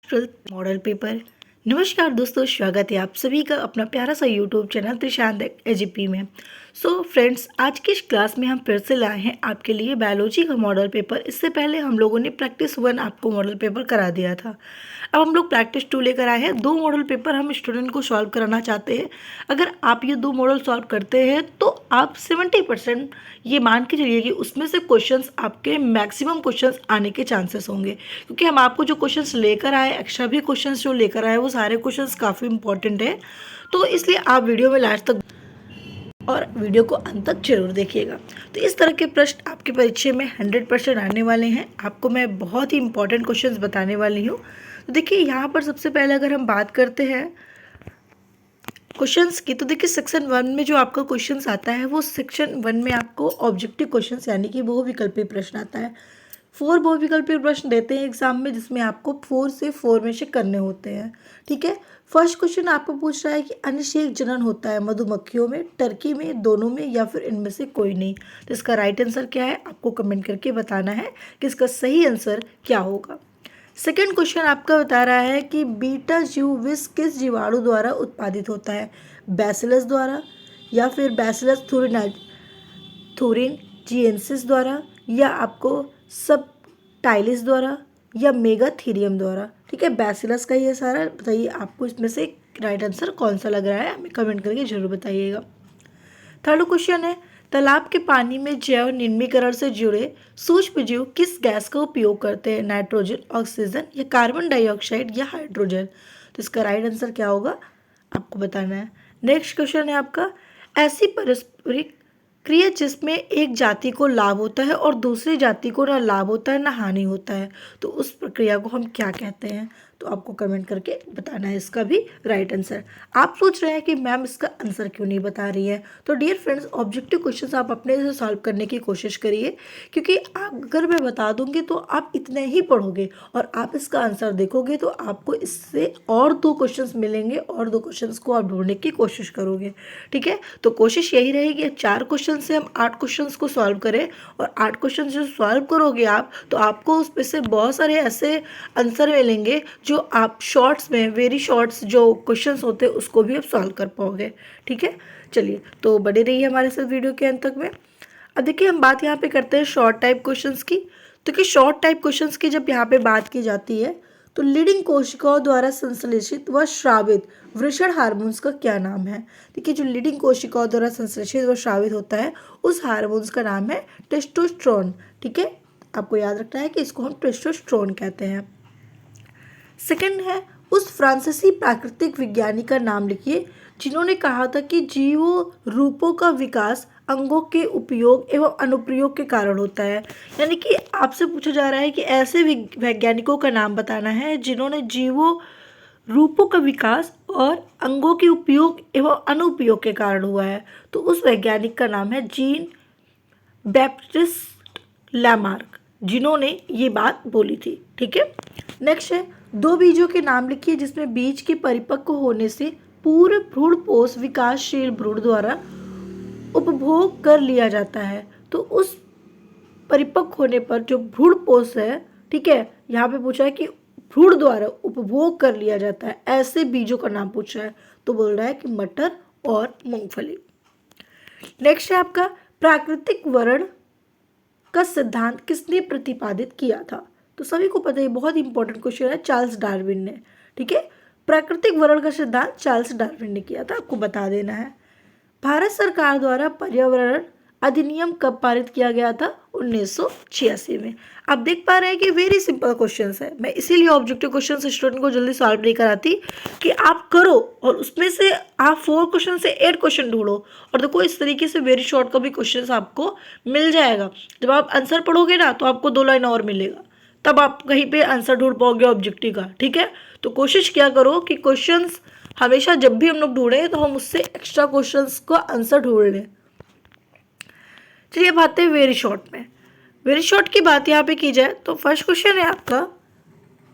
Twelfth model paper. नमस्कार दोस्तों, स्वागत है आप सभी का अपना प्यारा सा यूट्यूब चैनल त्रिशांत एजीपी में। सो फ्रेंड्स, आज की इस क्लास में हम फिर से लाए हैं आपके लिए बायोलॉजी का मॉडल पेपर। इससे पहले हम लोगों ने प्रैक्टिस 1 आपको मॉडल पेपर करा दिया था। अब हम लोग प्रैक्टिस 2 लेकर आए हैं। 2 मॉडल पेपर हम स्टूडेंट को सॉल्व कराना चाहते हैं। अगर आप ये 2 मॉडल सॉल्व करते हैं तो आप 70% ये मान के चलिए कि उसमें से क्वेश्चंस आपके मैक्सिमम क्वेश्चंस आने के चांसेस होंगे, क्योंकि हम आपको जो क्वेश्चंस लेकर आए, एक्स्ट्रा भी क्वेश्चंस जो लेकर आए, वो सारे क्वेश्चंस काफ़ी इंपॉर्टेंट है। तो इसलिए आप वीडियो में लास्ट तक और वीडियो को अंत तक जरूर देखिएगा। तो इस तरह के प्रश्न आपके परीक्षा में 100% आने वाले हैं। आपको मैं बहुत ही इंपॉर्टेंट क्वेश्चंस बताने वाली हूँ। तो देखिए, यहाँ पर सबसे पहले अगर हम बात करते हैं क्वेश्चंस की, तो देखिए सेक्शन 1 में जो आपका क्वेश्चंस आता है, वो सेक्शन 1 में आपको ऑब्जेक्टिव क्वेश्चंस यानी कि बहुविकल्पीय प्रश्न आता है। 4 बहुविकल्पीय प्रश्न देते हैं एग्जाम में, जिसमें आपको 4 से 4 में से करने होते हैं। ठीक है। फर्स्ट क्वेश्चन आपको पूछ रहा है कि अनिषेक जनन होता है मधुमक्खियों में, टर्की में, दोनों में, या फिर इनमें से कोई नहीं। तो इसका राइट आंसर क्या है, आपको कमेंट करके बताना है कि इसका सही आंसर क्या होगा। सेकेंड क्वेश्चन आपका बता रहा है कि बीटा जीव विष किस जीवाणु द्वारा उत्पादित होता है, बैसिलस द्वारा, या फिर बैसिलस थुरिनजिएंसिस द्वारा, या आपको सबटाइलिस द्वारा, या मेगाथीरियम द्वारा। ठीक है, बैसिलस का ये सारा बताइए, आपको इसमें से राइट आंसर कौन सा लग रहा है, हमें कमेंट करके जरूर बताइएगा। थर्ड क्वेश्चन है, तालाब के पानी में जैव निम्नीकरण से जुड़े सूक्ष्म जीव किस गैस का उपयोग करते हैं, नाइट्रोजन, ऑक्सीजन, या कार्बन डाइऑक्साइड, या हाइड्रोजन। तो इसका राइट आंसर क्या होगा, आपको बताना है। नेक्स्ट क्वेश्चन है आपका, ऐसी पारस्परिक क्रिया जिसमें एक जाति को लाभ होता है और दूसरी जाति को ना लाभ होता है ना हानि होता है, तो उस प्रक्रिया को हम क्या कहते हैं। तो आपको कमेंट करके बताना है इसका भी राइट आंसर। आप सोच रहे हैं कि मैम इसका आंसर क्यों नहीं बता रही है, तो डियर फ्रेंड्स, ऑब्जेक्टिव क्वेश्चंस आप अपने से सॉल्व करने की कोशिश करिए, क्योंकि अगर मैं बता दूंगी तो आप इतने ही पढ़ोगे और आप इसका आंसर देखोगे तो आपको इससे और 2 क्वेश्चंस मिलेंगे और 2 क्वेश्चंस को आप ढूंढने की कोशिश करोगे। ठीक है, तो कोशिश यही रहेगी 4 क्वेश्चन से हम 8 क्वेश्चंस को सॉल्व करें, और 8 क्वेश्चन जो सॉल्व करोगे आप, तो आपको उसमें से बहुत सारे ऐसे आंसर मिलेंगे जो आप शॉर्ट्स में, वेरी शॉर्ट्स जो क्वेश्चंस होते हैं उसको भी आप सॉल्व कर पाओगे। ठीक है, चलिए तो बने रहिए हमारे साथ वीडियो के अंत तक में। अब देखिए, हम बात यहाँ पे करते हैं शॉर्ट टाइप क्वेश्चंस की। तो कि शॉर्ट टाइप क्वेश्चंस की जब यहाँ पे बात की जाती है, तो लीडिंग कोशिकाओं द्वारा संश्लेषित व श्रावित वृषण हार्मोन्स का क्या नाम है। देखिए, जो लीडिंग कोशिकाओं द्वारा संश्लेषित व श्रावित होता है, उस हार्मोन्स का नाम है टेस्टोस्टेरोन। ठीक है, आपको याद रखना है कि इसको हम टेस्टोस्टेरोन कहते हैं। सेकंड है, उस फ्रांसीसी प्राकृतिक विज्ञानी का नाम लिखिए जिन्होंने कहा था कि जीवो रूपों का विकास अंगों के उपयोग एवं अनुप्रयोग के कारण होता है। यानी कि आपसे पूछा जा रहा है कि ऐसे वैज्ञानिकों का नाम बताना है जिन्होंने जीवो रूपों का विकास और अंगों के उपयोग एवं अनुपयोग के कारण हुआ है। तो उस वैज्ञानिक का नाम है जीन बैप्टिस्ट लैमार्क, जिन्होंने ये बात बोली थी। ठीक है, नेक्स्ट है, 2 बीजों के नाम लिखिए जिसमें बीज के परिपक्व होने से पूर्व भ्रूणपोष विकासशील भ्रूण द्वारा उपभोग कर लिया जाता है। तो उस परिपक्व होने पर जो भ्रूणपोष है, ठीक है, यहाँ पे पूछा है कि भ्रूण द्वारा उपभोग कर लिया जाता है, ऐसे बीजों का नाम पूछा है, तो बोल रहा है कि मटर और मूंगफली। नेक्स्ट है आपका, प्राकृतिक वर्ण का सिद्धांत किसने प्रतिपादित किया था। तो सभी को पता है, बहुत इंपॉर्टेंट क्वेश्चन है, चार्ल्स डार्विन ने। ठीक है, प्राकृतिक वर्ण का सिद्धांत चार्ल्स डार्विन ने किया था, आपको बता देना है। भारत सरकार द्वारा पर्यावरण अधिनियम कब पारित किया गया था, 1986 में। आप देख पा रहे हैं कि वेरी सिंपल क्वेश्चंस है। मैं इसीलिए ऑब्जेक्टिव क्वेश्चन स्टूडेंट को जल्दी सॉल्व नहीं कराती कि आप करो और उसमें से आप 4 क्वेश्चन से 8 क्वेश्चन ढूंढो, और देखो इस तरीके से वेरी शॉर्ट का भी क्वेश्चन आपको मिल जाएगा। जब आप आंसर पढ़ोगे ना, तो आपको 2 लाइन और मिलेगा, तब आप कहीं पे आंसर ढूंढ पाओगे ऑब्जेक्टिव का। ठीक है, तो कोशिश क्या करो कि क्वेश्चंस हमेशा जब भी हम लोग ढूंढें तो हम उससे एक्स्ट्रा क्वेश्चंस का आंसर ढूंढ लें। चलिए अब आते हैं वेरी शॉर्ट में। वेरी शॉर्ट की बात यहाँ पे की जाए तो फर्स्ट क्वेश्चन है आपका,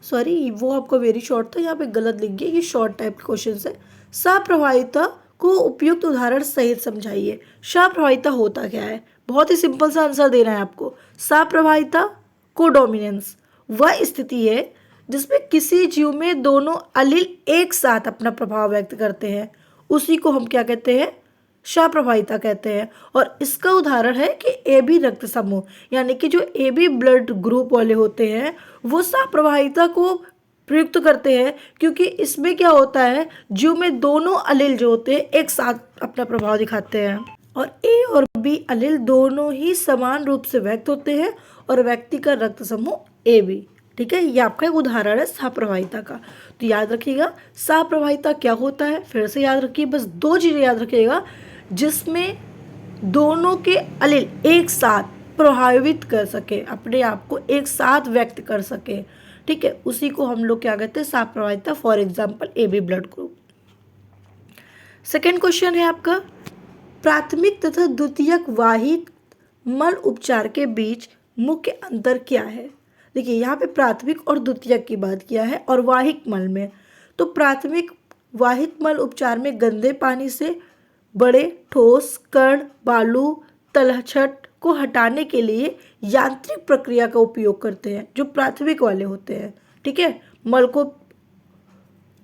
सॉरी वो आपका वेरी शॉर्ट था, यहाँ पे गलत लिख गया, ये शॉर्ट टाइप क्वेश्चन है। सप्रभाविता को उपयुक्त उदाहरण सहित समझाइए। सप्रभाविता होता क्या है, बहुत ही सिंपल सा आंसर देना है आपको। सप्रभाविता कोडोमिनेंस वह स्थिति है जिसमें किसी जीव में दोनों अलील एक साथ अपना प्रभाव व्यक्त करते हैं, उसी को हम क्या कहते हैं, सप्रभाविता कहते हैं। और इसका उदाहरण है कि AB रक्त समूह, यानी कि जो AB ब्लड ग्रुप वाले होते हैं वो सप्रभाविता को प्रयुक्त करते हैं, क्योंकि इसमें क्या होता है, जीव में दोनों अलील जो होते हैं एक साथ अपना प्रभाव दिखाते हैं और A और B अलील दोनों ही समान रूप से व्यक्त होते हैं और व्यक्ति का रक्त समूह AB। ठीक है, ये आपका एक उदाहरण है सप्रभाविता का। तो याद रखिएगा सप्रभाविता क्या होता है, फिर से याद रखिए, बस 2 चीजें याद रखिएगा, जिसमें दोनों के अलील एक साथ प्रभावित कर सके, अपने आप को एक साथ व्यक्त कर सके। ठीक है, उसी को हम लोग क्या कहते हैं, सप्रभाविता। For example AB blood group. Second question है आपका, प्राथमिक तथा द्वितीयक वाहित मल उपचार के बीच मुख्य अंतर क्या है। देखिए यहाँ पे प्राथमिक और द्वितीयक की बात किया है और वाहिक मल में, तो प्राथमिक वाहित मल उपचार में गंदे पानी से बड़े ठोस कण बालू तलछट को हटाने के लिए यांत्रिक प्रक्रिया का उपयोग करते हैं, जो प्राथमिक वाले होते हैं। ठीक है, मल को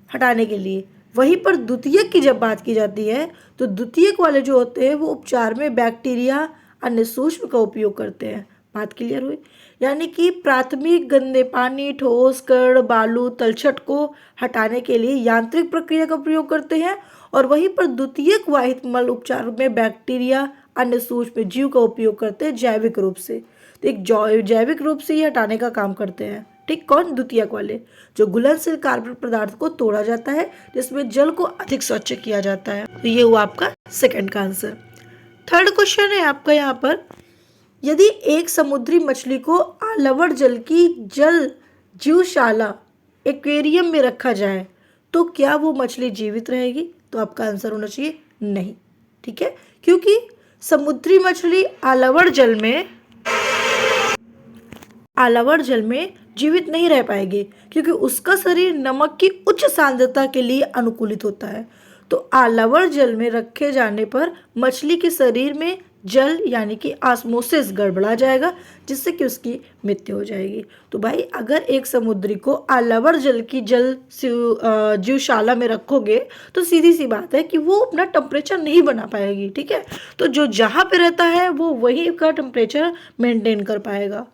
हटाने के लिए। वहीं पर द्वितीयक की जब बात की जाती है तो द्वितीयक वाले जो होते हैं वो उपचार में बैक्टीरिया अन्य सूक्ष्म का उपयोग करते हैं। बात क्लियर हुई, यानी कि प्राथमिक गंदे पानी ठोस कण बालू तलछट को हटाने के लिए यांत्रिक प्रक्रिया का प्रयोग करते हैं और वहीं पर द्वितीयक वाहित मल उपचार में बैक्टीरिया अन्य सूक्ष्म जीव का उपयोग करते हैं जैविक रूप से। तो एक जैविक रूप से ये हटाने का काम करते हैं। ठीक, कौन, द्वितीयक वाले, जो घुलनशील कार्बन पदार्थ को तोड़ा जाता है जिसमें जल को अधिक स्वच्छ किया जाता है। तो ये हुआ आपका सेकंड का आंसर। थर्ड क्वेश्चन है आपका यहाँ पर, यदि एक समुद्री मछली को आलवड़ जल की जल जीवशाला एक्वेरियम में रखा जाए तो क्या वो मछली जीवित रहेगी। तो आपका आंसर होना चाहिए नहीं। ठीक है, क्योंकि समुद्री मछली आलवड़ जल में जीवित नहीं रह पाएगी, क्योंकि उसका शरीर नमक की उच्च सांद्रता के लिए अनुकूलित होता है। तो आलवड़ जल में रखे जाने पर मछली के शरीर में जल यानी कि ऑस्मोसिस गड़बड़ा जाएगा, जिससे कि उसकी मृत्यु हो जाएगी। तो भाई अगर एक समुद्री को आलवड़ जल की जीवशाला में रखोगे तो सीधी सी बात है कि वो अपना टेम्परेचर नहीं बना पाएगी। ठीक है, तो जो जहाँ पे रहता है वो वही का टेम्परेचर मेंटेन कर पाएगा।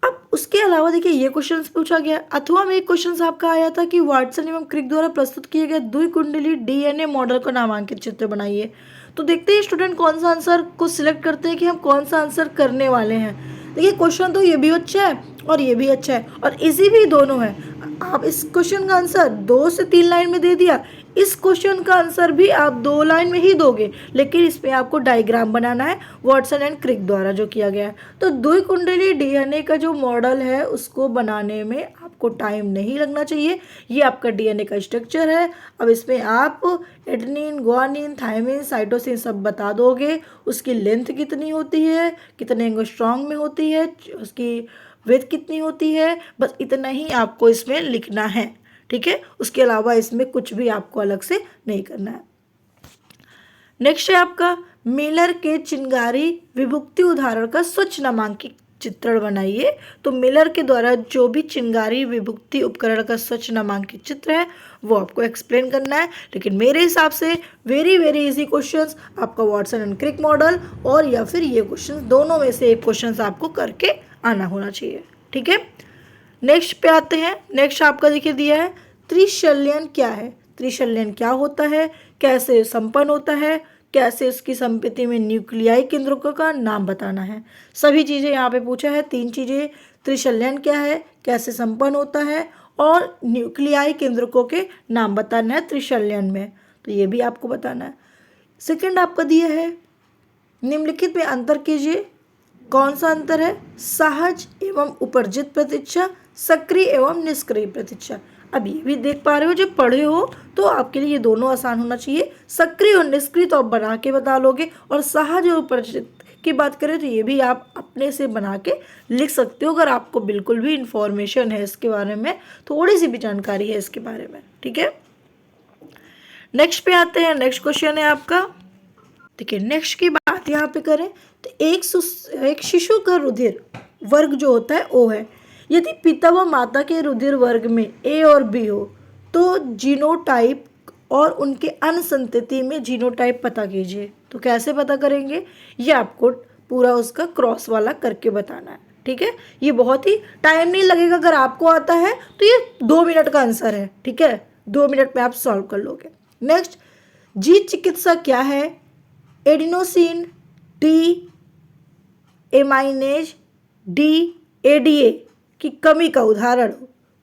अब उसके अलावा देखिए ये क्वेश्चन पूछा गया, अथवा में एक क्वेश्चन आपका आया था कि वाटसन एवं क्रिक द्वारा प्रस्तुत किए गए द्विकुंडली DNA मॉडल का नामांकित चित्र बनाइए। तो देखते हैं स्टूडेंट कौन सा आंसर को सिलेक्ट करते हैं कि हम कौन सा आंसर करने वाले हैं। देखिए क्वेश्चन तो ये भी अच्छा है और ये भी अच्छा है और इजी भी दोनों है। आप इस क्वेश्चन का आंसर 2 से 3 लाइन में दे दिया, इस क्वेश्चन का आंसर भी आप 2 लाइन में ही दोगे, लेकिन इसमें आपको डायग्राम बनाना है वाटसन एंड क्रिक द्वारा जो किया गया है। तो द्विकुंडली DNA का जो मॉडल है उसको बनाने में आपको टाइम नहीं लगना चाहिए। ये आपका DNA का स्ट्रक्चर है। अब इसमें आप एडेनिन ग्वानिन थायमिन साइटोसिन सब बता दोगे, उसकी लेंथ कितनी होती है, कितने एंगस्ट्रॉम में होती है, उसकी विड्थ कितनी होती है, बस इतना ही आपको इसमें लिखना है। ठीक है, उसके अलावा इसमें कुछ भी आपको अलग से नहीं करना है। नेक्स्ट है आपका मिलर के चिंगारी विभुक्ति उदाहरण का स्वच्छ नामांकित चित्रण बनाइए। तो मिलर के द्वारा जो भी चिंगारी विभुक्ति उपकरण का स्वच्छ नामांकित चित्र है वो आपको एक्सप्लेन करना है। लेकिन मेरे हिसाब से वेरी वेरी इजी क्वेश्चंस आपका वाटसन एंड क्रिक मॉडल और या फिर ये क्वेश्चंस दोनों में से एक क्वेश्चंस आपको करके आना होना चाहिए। ठीक है, नेक्स्ट पे आते हैं। नेक्स्ट आपका देखिए दिया है त्रिशल्यन क्या है। त्रिशल्यन क्या होता है, कैसे संपन्न होता है, कैसे इसकी संपत्ति में न्यूक्लियाई केंद्रकों का नाम बताना है। सभी चीज़ें यहाँ पे पूछा है, 3 चीज़ें, त्रिशल्यन क्या है, कैसे संपन्न होता है और न्यूक्लियाई केंद्रकों के नाम बताना है त्रिशल्यन में। तो ये भी आपको बताना है। सेकंड आपका दिया है निम्नलिखित में अंतर कीजिए। कौन सा अंतर है, सहज एवं उपर्जित प्रतीक्षा, सक्रिय एवं निष्क्रिय प्रतीक्षा। अब ये भी देख पा रहे हो, जब पढ़े हो तो आपके लिए ये दोनों आसान होना चाहिए। सक्रिय और निष्क्रिय तो आप बना के बता लोगे और सहज और उपर्जित की बात करें तो ये भी आप अपने से बना के लिख सकते हो, अगर आपको बिल्कुल भी इंफॉर्मेशन है इसके बारे में, थोड़ी सी भी जानकारी है इसके बारे में। ठीक है, नेक्स्ट पे आते हैं। नेक्स्ट क्वेश्चन है आपका, देखिए नेक्स्ट की बात यहाँ पे करें तो एक शिशु का रुधिर वर्ग जो होता है O है, यदि पिता व माता के रुधिर वर्ग में ए और बी हो तो जीनोटाइप और उनके अनुसंतति में जीनोटाइप पता कीजिए। तो कैसे पता करेंगे, ये आपको पूरा उसका क्रॉस वाला करके बताना है। ठीक है, ये बहुत ही टाइम नहीं लगेगा, अगर आपको आता है तो ये 2 मिनट का आंसर है। ठीक है, 2 मिनट में आप सॉल्व कर लोगे। नेक्स्ट, जीत चिकित्सा क्या है? एडिनोसिन डी एमाइनेज डी एडीए की कमी का उदाहरण,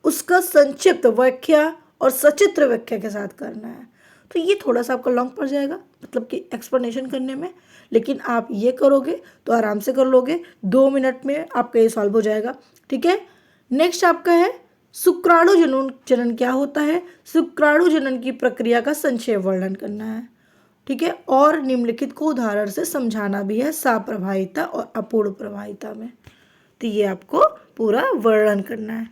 उसका संक्षिप्त व्याख्या और सचित्र व्याख्या के साथ करना है। तो ये थोड़ा सा आपका लॉन्ग पड़ जाएगा, मतलब कि एक्सप्लेनेशन करने में, लेकिन आप ये करोगे तो आराम से कर लोगे, 2 मिनट में आपका ये सॉल्व हो जाएगा। ठीक है, नेक्स्ट आपका है शुक्राणु जनन क्या होता है? शुक्राणु जनन की प्रक्रिया का संक्षेप वर्णन करना है। ठीक है, और निम्नलिखित को उदाहरण से समझाना भी है साप्रभाविता और अपूर्ण प्रभाविता में। तो ये आपको पूरा वर्णन करना है।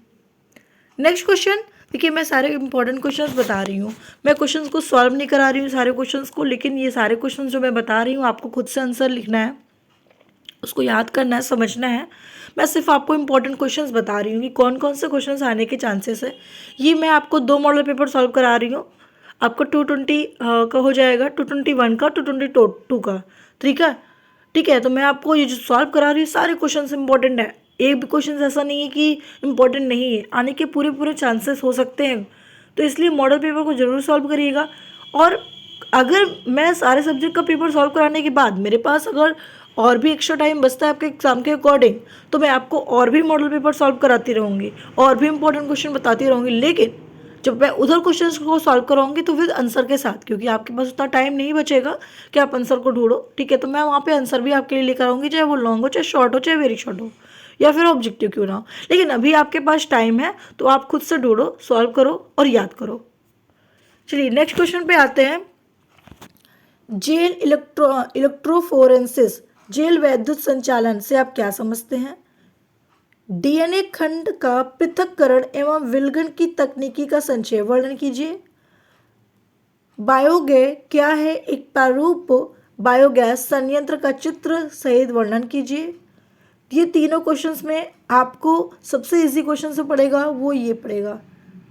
नेक्स्ट क्वेश्चन देखिए, मैं सारे इंपॉर्टेंट क्वेश्चंस बता रही हूँ, मैं क्वेश्चंस को सॉल्व नहीं करा रही हूँ सारे क्वेश्चंस को, लेकिन ये सारे क्वेश्चंस जो मैं बता रही हूँ आपको खुद से आंसर लिखना है, उसको याद करना है, समझना है। मैं सिर्फ आपको इंपॉर्टेंट क्वेश्चंस बता रही हूँ कि कौन कौन से क्वेश्चंस आने के चांसेस है। ये मैं आपको 2 मॉडल पेपर सॉल्व करा रही हूँ, आपको 220 का हो जाएगा, 221 का, 222 का। ठीक है, तो मैं आपको ये जो सॉल्व करा रही हूँ सारे क्वेश्चन इंपॉर्टेंट है, एक भी क्वेश्चन ऐसा नहीं है कि इम्पोर्टेंट नहीं है, आने के पूरे चांसेस हो सकते हैं। तो इसलिए मॉडल पेपर को ज़रूर सॉल्व करिएगा। और अगर मैं सारे सब्जेक्ट का पेपर सॉल्व कराने के बाद मेरे पास अगर और भी एक्स्ट्रा टाइम बचता है आपके एग्जाम के अकॉर्डिंग, तो मैं आपको और भी मॉडल पेपर सॉल्व कराती रहूँगी और भी इंपॉर्टेंट क्वेश्चन बताती रहूँगी। लेकिन जब मैं उधर क्वेश्चन को सॉल्व कराऊंगी तो फिर आंसर के साथ, क्योंकि आपके पास उतना टाइम नहीं बचेगा कि आप आंसर को ढूंढो। ठीक है, तो मैं वहाँ पे आंसर भी आपके लिए लेकर आऊँगी, चाहे वो लॉन्ग हो, चाहे शॉर्ट हो, चाहे वेरी शॉर्ट हो, या फिर ऑब्जेक्टिव क्यों ना हो। लेकिन अभी आपके पास टाइम है तो आप खुद से ढूंढो, सॉल्व करो और याद करो। चलिए नेक्स्ट क्वेश्चन पे आते हैं। जेल इलेक्ट्रोफोरेंसिस, जेल वैद्युत संचालन से आप क्या समझते हैं? डीएनए खंड का पृथक्करण एवं विलगन की तकनीकी का संक्षेप वर्णन कीजिए। बायोगैस क्या है? एक प्रारूप बायोगैस संयंत्र का चित्र सहित वर्णन कीजिए। ये तीनों क्वेश्चंस में आपको सबसे इजी क्वेश्चन से पड़ेगा वो ये पड़ेगा,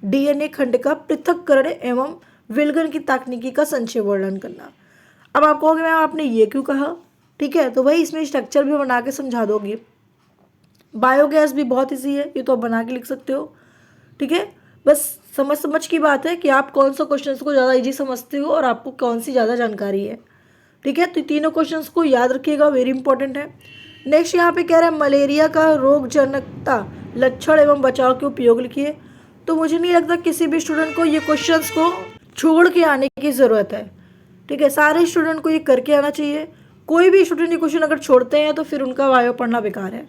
डीएनए खंड का पृथक्करण एवं विलगन की तकनीकी का संक्षेप वर्णन करना। अब आप कहोगे मैम आपने ये क्यों कहा? ठीक है, तो भाई इसमें स्ट्रक्चर भी बना के समझा दोगे। बायोगैस भी बहुत इजी है, ये तो आप बना के लिख सकते हो। ठीक है, बस समझ की बात है कि आप कौन सा क्वेश्चन को ज़्यादा इजी समझते हो और आपको कौन सी ज़्यादा जानकारी है। ठीक है, तो तीनों क्वेश्चन को याद रखिएगा, वेरी इंपॉर्टेंट है। नेक्स्ट यहाँ पे कह रहा है मलेरिया का रोगजनकता, लक्षण एवं बचाव के उपयोग लिखिए। तो मुझे नहीं लगता किसी भी स्टूडेंट को ये क्वेश्चंस को छोड़ के आने की ज़रूरत है। ठीक है, सारे स्टूडेंट को ये करके आना चाहिए। कोई भी स्टूडेंट ये क्वेश्चन अगर छोड़ते हैं तो फिर उनका वायो पढ़ना बेकार है।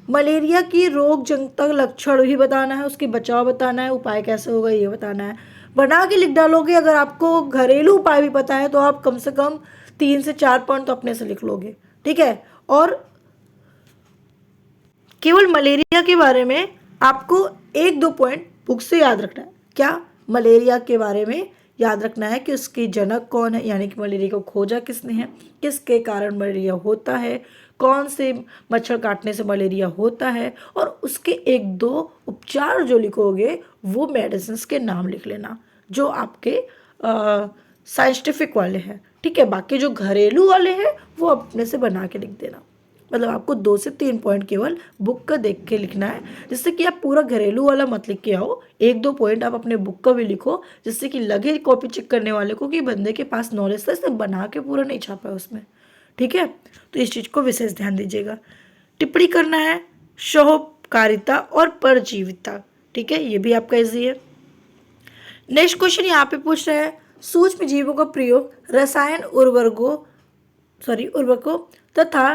मलेरिया की रोगजनकता लक्षण भी बताना है, उसके बचाव बताना है, उपाय कैसे होगा ये बताना है। बना के लिख डालोगे। अगर आपको घरेलू उपाय भी पता है तो आप कम से कम 3 से 4 पॉइंट तो अपने से लिख लोगे। ठीक है, और केवल मलेरिया के बारे में आपको 1-2 पॉइंट बुक से याद रखना है। क्या? मलेरिया के बारे में याद रखना है कि उसके जनक कौन है, यानी कि मलेरिया को खोजा किसने है, किसके कारण मलेरिया होता है, कौन से मच्छर काटने से मलेरिया होता है, और उसके 1-2 उपचार जो लिखोगे वो मेडिसिन के नाम लिख लेना जो आपके साइंटिफिक वाले हैं। ठीक है, बाकी जो घरेलू वाले हैं वो अपने से बना के लिख देना। मतलब आपको 2 से 3 पॉइंट केवल बुक का देख के लिखना है, जिससे कि आप पूरा घरेलू वाला मत लिख के आओ। 1-2 पॉइंट आप अपने बुक का भी लिखो, जिससे कि लगे कॉपी चेक करने वाले को कि बंदे के पास नॉलेज था, इसने बना के पूरा नहीं छापा है उसमें। ठीक है, तो इस चीज़ को विशेष ध्यान दीजिएगा। टिप्पणी करना है शोभकारिता और परजीविता। ठीक है, ये भी आपका इजी है। नेक्स्ट क्वेश्चन यहाँ पे पूछ रहे हैं सूक्ष्म जीवों का प्रयोग रसायन उर्वरकों तथा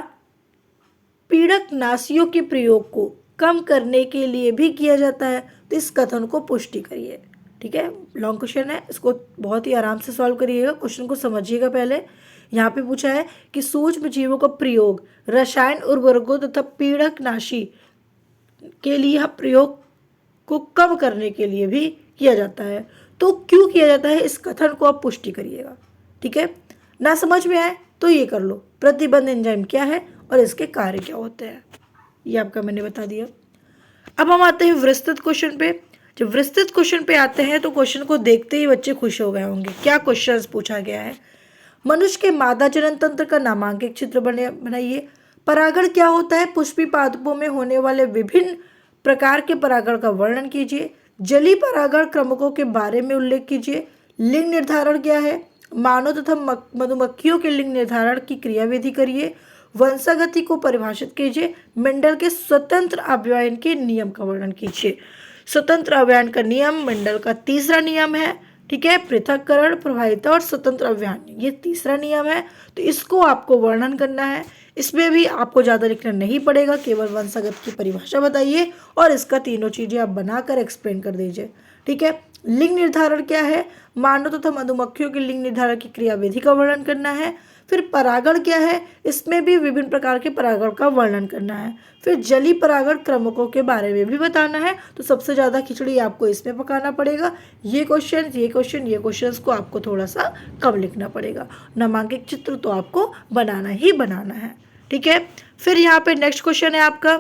पीड़कनाशियों के प्रयोग को कम करने के लिए भी किया जाता है। तो इस कथन को पुष्टि करिए। ठीक है, लॉन्ग क्वेश्चन है, इसको बहुत ही आराम से सॉल्व करिएगा। क्वेश्चन को समझिएगा पहले। यहाँ पे पूछा है कि सूक्ष्म जीवों का प्रयोग रसायन उर्वरकों तथा पीड़कनाशी के लिए प्रयोग को कम करने के लिए भी किया जाता है। तो क्यों किया जाता है, इस कथन को आप पुष्टि करिएगा। ठीक है, ना समझ में आए तो ये कर लो, प्रतिबंध एंजाइम क्या है और इसके कार्य क्या होते हैं, ये आपका मैंने बता दिया। अब हम आते हैं विस्तृत क्वेश्चन पे। जब विस्तृत क्वेश्चन पे आते हैं तो क्वेश्चन को देखते ही बच्चे खुश हो गए होंगे। क्या क्वेश्चन पूछा गया है? मनुष्य के मादा जनन तंत्र का नामांकित चित्र बनाइए। परागण क्या होता है? पुष्पी पादपों में होने वाले विभिन्न प्रकार के परागण का वर्णन कीजिए। जली परागण क्रमकों के बारे में उल्लेख कीजिए। लिंग निर्धारण क्या है? मानव तथा मधुमक्खियों के लिंग निर्धारण की क्रियाविधि करिए। वंशागति को परिभाषित कीजिए। मेंडल के स्वतंत्र अवयन के नियम का वर्णन कीजिए। स्वतंत्र अवयन का नियम मेंडल का तीसरा नियम है, ठीक है। पृथक्करण, प्रभाविता और स्वतंत्र अवयन, ये तीसरा नियम है। तो इसको आपको वर्णन करना है। इसमें भी आपको ज़्यादा लिखना नहीं पड़ेगा, केवल वंशागत की परिभाषा बताइए और इसका तीनों चीज़ें आप बनाकर एक्सप्लेन कर दीजिए, ठीक है। लिंग निर्धारण क्या है? मानव तथा मधुमक्खियों के लिंग निर्धारण की क्रियाविधि का वर्णन करना है। फिर परागण क्या है? इसमें भी विभिन्न प्रकार के परागण का वर्णन करना है। फिर जली परागण क्रमकों के बारे में भी बताना है। तो सबसे ज़्यादा खिचड़ी आपको इसमें पकाना पड़ेगा। ये क्वेश्चन को आपको थोड़ा सा कम लिखना पड़ेगा। नामांकित चित्र तो आपको बनाना ही बनाना है, ठीक है। फिर यहाँ पे नेक्स्ट क्वेश्चन है आपका,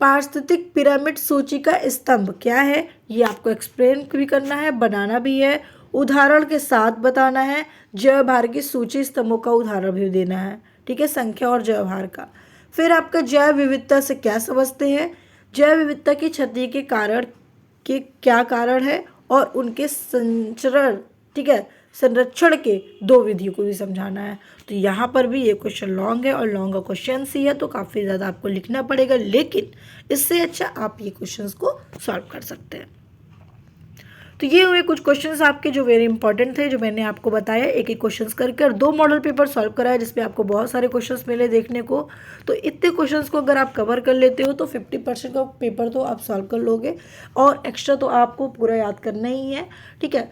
पारिस्थितिक पिरामिड सूची का स्तंभ क्या है? ये आपको एक्सप्लेन भी करना है, बनाना भी है, उदाहरण के साथ बताना है। जैव भार की सूची स्तंभों का उदाहरण भी देना है, ठीक है, संख्या और जैव भार का। फिर आपका जैव विविधता से क्या समझते हैं? जैव विविधता की क्षति के कारण के क्या कारण है और उनके संचरण, ठीक है, संरक्षण के दो विधियों को भी समझाना है। तो यहाँ पर भी ये क्वेश्चन लॉन्ग है और लॉन्ग का क्वेश्चन ही है, तो काफ़ी ज़्यादा आपको लिखना पड़ेगा, लेकिन इससे अच्छा आप ये क्वेश्चंस को सॉल्व कर सकते हैं। तो ये हुए कुछ क्वेश्चंस आपके जो वेरी इंपॉर्टेंट थे, जो मैंने आपको बताया एक एक क्वेश्चंस करके, और 2 मॉडल पेपर सॉल्व कराया जिसमें आपको बहुत सारे क्वेश्चंस मिले देखने को। तो इतने क्वेश्चंस को अगर आप कवर कर लेते हो तो 50% का पेपर तो आप सॉल्व कर लोगे, और एक्स्ट्रा तो आपको पूरा याद करना ही है, ठीक है।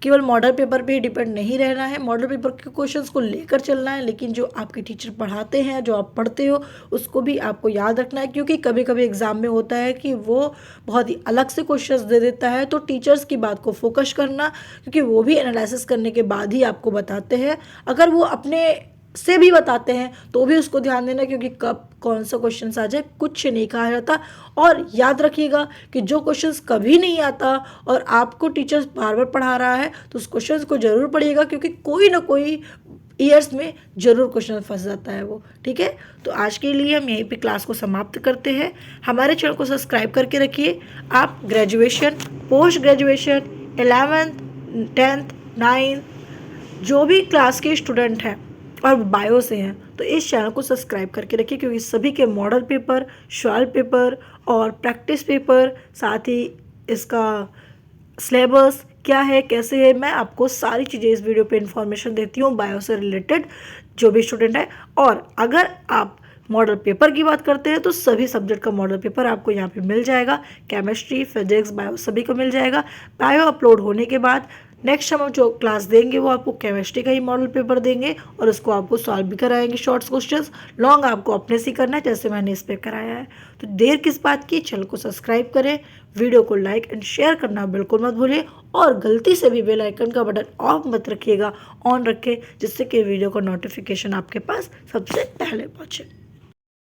केवल मॉडल पेपर पे ही डिपेंड नहीं रहना है, मॉडल पेपर के क्वेश्चंस को लेकर चलना है, लेकिन जो आपके टीचर पढ़ाते हैं, जो आप पढ़ते हो, उसको भी आपको याद रखना है। क्योंकि कभी कभी एग्जाम में होता है कि वो बहुत ही अलग से क्वेश्चंस दे देता है, तो टीचर्स की बात को फोकस करना, क्योंकि वो भी एनालिसिस करने के बाद ही आपको बताते हैं। अगर वो अपने से भी बताते हैं तो भी उसको ध्यान देना, क्योंकि कब कौन सा क्वेश्चन आ जाए कुछ नहीं कहा जाता। और याद रखिएगा कि जो क्वेश्चंस कभी नहीं आता और आपको टीचर्स बार बार पढ़ा रहा है तो उस क्वेश्चंस को जरूर पढ़िएगा, क्योंकि कोई ना कोई ईयर्स में जरूर क्वेश्चन फंस जाता है वो, ठीक है। तो आज के लिए हम यहीं पे क्लास को समाप्त करते हैं। हमारे चैनल को सब्सक्राइब करके रखिए। आप graduation, post graduation, 11th, 10th, 9th जो भी क्लास के स्टूडेंट हैं और बायो से हैं, तो इस चैनल को सब्सक्राइब करके रखिए, क्योंकि सभी के मॉडल पेपर, सवाल पेपर और प्रैक्टिस पेपर, साथ ही इसका सिलेबस क्या है, कैसे है, मैं आपको सारी चीज़ें इस वीडियो पे इन्फॉर्मेशन देती हूँ बायो से रिलेटेड, जो भी स्टूडेंट है। और अगर आप मॉडल पेपर की बात करते हैं तो सभी सब्जेक्ट का मॉडल पेपर आपको यहाँ पे मिल जाएगा। केमिस्ट्री, फिजिक्स, बायो सभी को मिल जाएगा। बायो अपलोड होने के बाद नेक्स्ट हम जो क्लास देंगे वो आपको केमिस्ट्री का ही मॉडल पेपर देंगे, और उसको आपको सॉल्व भी कराएंगे शॉर्ट्स क्वेश्चंस। लॉन्ग आपको अपने से करना है, जैसे मैंने इस पर कराया है। तो देर किस बात की, चैनल को सब्सक्राइब करें, वीडियो को लाइक एंड शेयर करना बिल्कुल मत भूलिए, और गलती से भी बेल आइकन का बटन ऑफ मत रखिएगा, ऑन रखें, जिससे कि वीडियो का नोटिफिकेशन आपके पास सबसे पहले पहुँचे।